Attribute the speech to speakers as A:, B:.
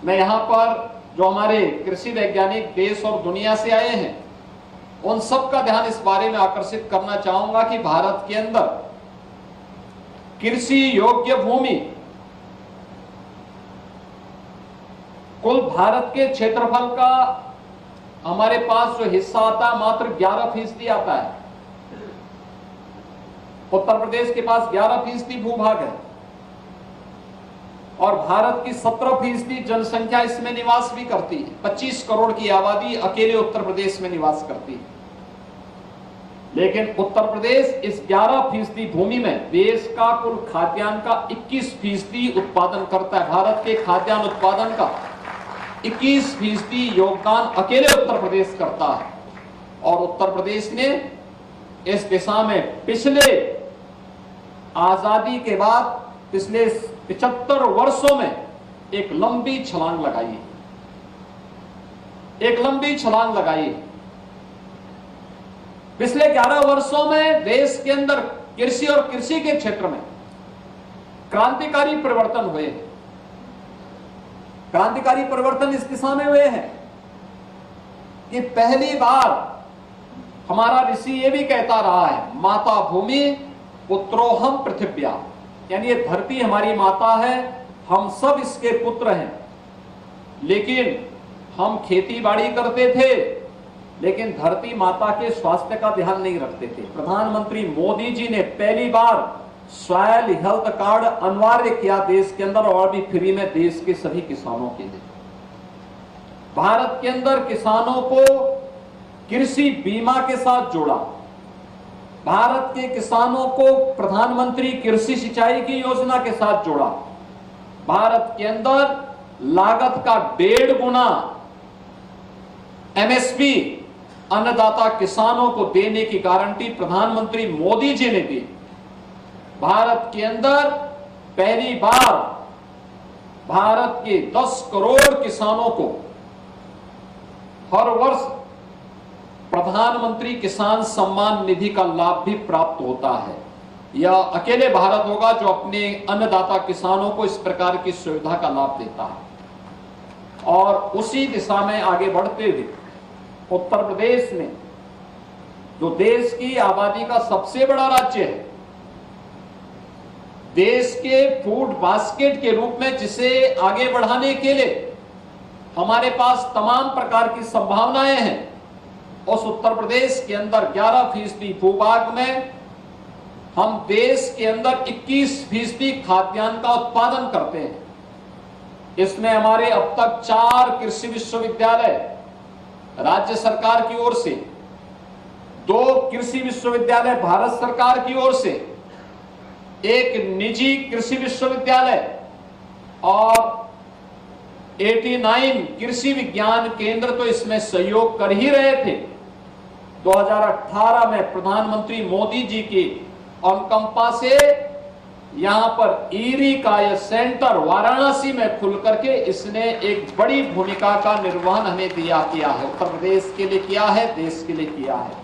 A: मैं यहाँ पर जो हमारे कृषि वैज्ञानिक देश और दुनिया से आए हैं उन सब का ध्यान इस बारे में आकर्षित करना चाहूंगा कि भारत के अंदर कृषि योग्य भूमि कुल भारत के क्षेत्रफल का हमारे पास जो हिस्सा आता है मात्र 11% आता है। उत्तर प्रदेश के पास 11% भूभाग है और भारत की 17% जनसंख्या इसमें निवास भी करती है। 25 करोड़ की आबादी अकेले उत्तर प्रदेश में निवास करती है, लेकिन उत्तर प्रदेश इस 11% भूमि में देश का कुल खाद्यान्न का 21% उत्पादन करता है। भारत के खाद्यान्न उत्पादन का 21% योगदान अकेले उत्तर प्रदेश करता है और उत्तर प्रदेश ने इस दिशा में पिछले आजादी के बाद पिछले 75 वर्षों में एक लंबी छलांग लगाई पिछले 11 वर्षों में देश के अंदर कृषि और कृषि के क्षेत्र में क्रांतिकारी परिवर्तन हुए हैं। क्रांतिकारी परिवर्तन इस दिशा में हुए हैं कि पहली बार हमारा ऋषि ये भी कहता रहा है, माता भूमि पुत्रोहम पृथिव्या, यानी ये धरती हमारी माता है, हम सब इसके पुत्र हैं। लेकिन हम खेती बाड़ी करते थे लेकिन धरती माता के स्वास्थ्य का ध्यान नहीं रखते थे। प्रधानमंत्री मोदी जी ने पहली बार सॉइल हेल्थ कार्ड अनिवार्य किया देश के अंदर और भी फ्री में देश के सभी किसानों के लिए। भारत के अंदर किसानों को कृषि बीमा के साथ जोड़ा। भारत के किसानों को प्रधानमंत्री कृषि सिंचाई की योजना के साथ जोड़ा। भारत के अंदर लागत का 1.5 गुना एमएसपी अन्नदाता किसानों को देने की गारंटी प्रधानमंत्री मोदी जी ने दी। भारत के अंदर पहली बार भारत के 10 करोड़ किसानों को हर वर्ष प्रधानमंत्री किसान सम्मान निधि का लाभ भी प्राप्त होता है। यह अकेले भारत होगा जो अपने अन्नदाता किसानों को इस प्रकार की सुविधा का लाभ देता है। और उसी दिशा में आगे बढ़ते हुए उत्तर प्रदेश ने, जो देश की आबादी का सबसे बड़ा राज्य है, देश के फूड बास्केट के रूप में जिसे आगे बढ़ाने के लिए हमारे पास तमाम प्रकार की संभावनाएं हैं, उस उत्तर प्रदेश के अंदर 11% भूभाग में हम देश के अंदर 21% खाद्यान्न का उत्पादन करते हैं। इसमें हमारे अब तक 4 कृषि विश्वविद्यालय राज्य सरकार की ओर से, 2 कृषि विश्वविद्यालय भारत सरकार की ओर से, 1 निजी कृषि विश्वविद्यालय और 89 कृषि विज्ञान केंद्र तो इसमें सहयोग कर ही रहे थे। 2018 में प्रधानमंत्री मोदी जी की अनुकंपा से यहां पर ईरी का यह सेंटर वाराणसी में खुल करके इसने एक बड़ी भूमिका का निर्वहन हमें किया है। उत्तर प्रदेश के लिए किया है, देश के लिए किया है।